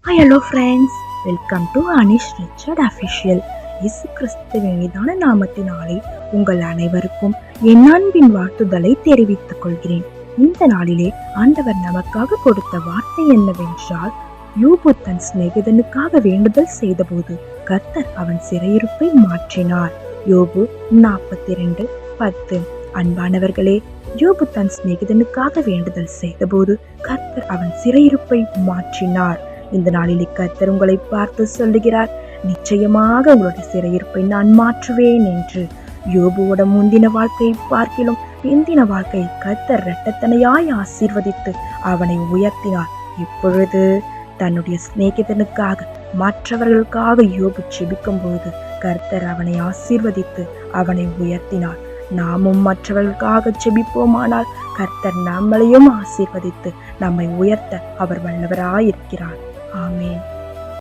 Hello friends, welcome to Anish Richard official. இயேசு கிறிஸ்துவின் மீதான நாமத்தினாலே உங்கள் அனைவருக்கும் என் அன்பின் வாழ்த்துதலை தெரிவித்துக் கொள்கிறேன். இந்த நாளிலே ஆண்டவர் நமக்காக கொடுத்த வார்த்தை என்னவென்றால், யோபு தன் சிநேகிதனுக்காக வேண்டுதல் செய்தபோது கர்த்தர் அவன் சிறையிருப்பை மாற்றினார். யோபு 42:10. அன்பானவர்களே, யோபு தன் சிநேகிதனுக்காக வேண்டுதல் செய்தபோது கர்த்தர் அவன் சிறையிருப்பை மாற்றினார். இந்த நாளிலே கர்த்தர் உங்களை பார்த்து சொல்லுகிறார், நிச்சயமாக உங்களுடைய சிறையிருப்பை நான் மாற்றுவேன் என்று. யோபுவோட முந்தின வாழ்க்கையை பார்க்கிலும் பிந்தின வாழ்க்கையை கர்த்தர் இரட்டத்தனையாய் ஆசீர்வதித்து அவனை உயர்த்தினார். இப்பொழுது தன்னுடைய சிநேகிதனுக்காக, மற்றவர்களுக்காக யோபு செபிக்கும் பொழுது கர்த்தர் அவனை ஆசீர்வதித்து அவனை உயர்த்தினார். நாமும் மற்றவர்களுக்காக செபிப்போமானால் கர்த்தர் நம்மளையும் ஆசீர்வதித்து நம்மை உயர்த்த அவர் வல்லவராயிருக்கிறார். ஆமென்.